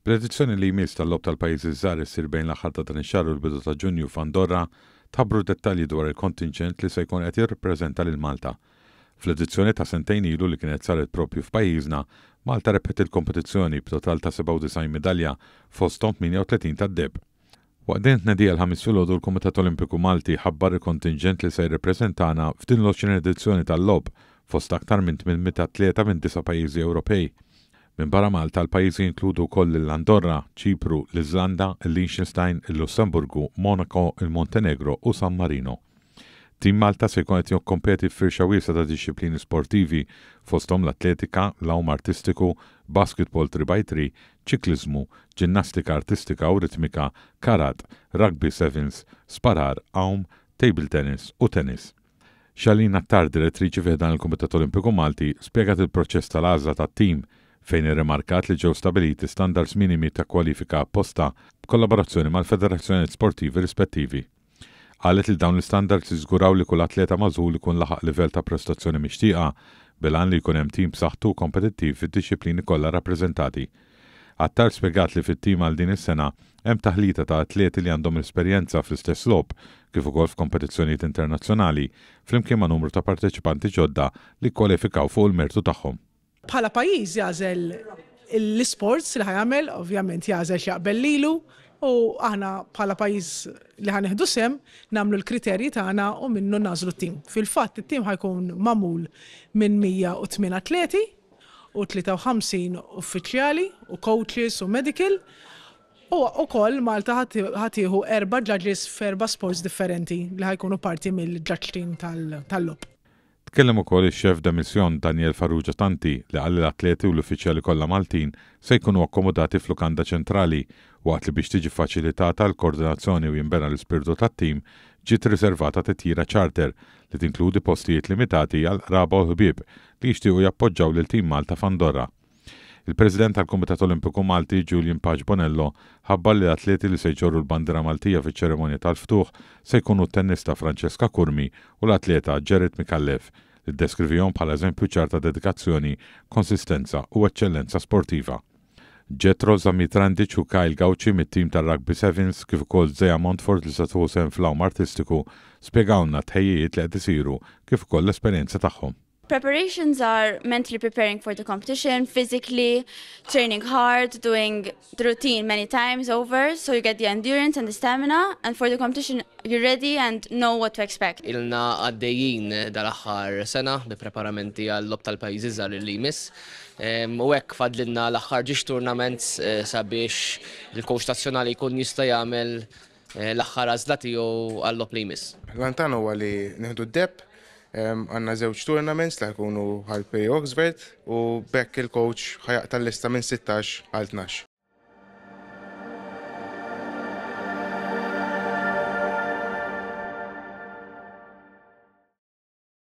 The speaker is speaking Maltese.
Bl-edizzjoni li jmiss tal-lob tal-pajjiżi żgħar issir bejn l-aħħar ta' dan ix-xahar u l-bidu ta' Ġunju f'Andorra tħabbru dettalji dwar il-kontingent li se jkun qed jirrappreżenta lil Malta. Fl-edizzjoni ta' sentejn ilu li kienet saret propju f'pajjiżna, Malta repet il-kompetizzjoni b'total ta' 97 medalja fosthom 38 tad-deb. Waqt din tnedija l-ħamis filgħodu l-Kumitat Olimpiku Malti ħabbar il-kontingent li se jirrappreżentana f'din l-20 edizzjoni tal-lob fost aktar minn 800 atleta minn 9 pajjiżi Ewropej. Minn barra Malta l-pajjiżi jinkludu wkoll l-Andorra, Ċipru, l-Iżlanda, il-Liechtenstein, il-Lussemburgu, Monaco, il-Montenegro u San Marino. Tim Malta se jkun qed jikkompeti f'firxa wiesa ta' dixxilpini sportivi fosthom l-atletika, l-awm artistiku, basketball 3x3, ċikliżmu, ġinnastika artistika u ritmika, karat, rugby sevens, sparar, awm, table tennis u tennis. Xalina Attar, direttriċi f'dan il-Kumitat Olimpiku Malti, spjegat il-proċess tal-għażla tat-tim fejn irremarkat li ġew stabiliti standards minimi ta' kwalifika apposta b'kollaborazzjoni mal-federazzjonijiet sportivi rispettivi. Qalet li dawn l-standards jiżguraw li kull atleta magħżul ikun laħaq livell ta' prestazzjoni mixtieqa bilan li jkun hemm tim b'saħħtu kompetittiv fid-dixxilpini kollha rappreżentati. Attar spjegat li fit-tim għal din is-sena hemm taħlita ta' atleti li għandhom esperjenza fl-istess lob kif ukoll f'kompetizzjonijiet internazzjonali flimkien ma' numru ta' parteċipanti ġodda li kwalifikaw fuq il-mertu tagħhom. Bħala pajjiż jażel l-isports li ħajamel, ovvjament jażel x'jaqbel lilu u aħna bħala pajjiż li ħanieħdu sem nagħmlu l-kriterji tagħna u minnu nażlu t-tim. Fil-fatt it-tim ħajkun magħmul minn 108 atleti u 53 uffiċjali u coaches u medical u wkoll Malta ħatieħu 4 judges f'4 sports differenti li ħajkunu parti mill-judge team tal-lob. Tkellem ukoll ix-xef de missjon Daniel Farrugia Tanti li qal l-atleti u l-uffiċjali kollha Maltin se jkunu akkomodati f'lukanda ċentrali waqt li biex tiġi faċilitata l-koordinazzjoni u jinbena l-ispirtu tat-tim ġiet riservata titjira charter li tinkludi postijiet limitati għal qraba u ħbieb li jixtiequ jappoġġjaw lil tim Malta f'Andorra. Il-President tal-Kumitat Olimpiku Malti Julian Paġ Bonello ħabbar li l-atleti li se jġorru l-bandira Maltija fiċ-ċerimonja tal-ftuħ se jkunu t-tennista Francesca Kurmi u l-atleta Gerrit Mikallef li ddeskrivihom bħala eżempju ċar ta' dedikazzjoni, konsistenza u eċċellenza sportiva. Jetro Zamitrandic u Kyle Gauci mit-tim tar-Rugby Sevens kif ukoll Zeja Montfort li se sem fl-awm artistiku spjegawna tħejjiet li qed isiru kif ukoll l-esperjenza tagħhom. Preparations are mentally preparing for the competition, physically training hard, doing the routine many times over, so you get the endurance and the stamina, and for the competition you're ready and know what to expect. Ilna għaddejjin dal-aħħar sena bi preparamenti għall-lob tal-pajjiżi żgħar li jmiss. U hekk fadlilna l-aħħar ġiex tournaments sabiex il-coach nazzjonali jkun jista' jagħmel l-aħħar għażla tiegħu għall-lob li jmiss. L-għan huwa li nieħdu d-deb. Għanna żewġ tournaments li jkunu għal Pay Oxford u bekk il-coach ħajaqta l-lista minn 16 għal 12.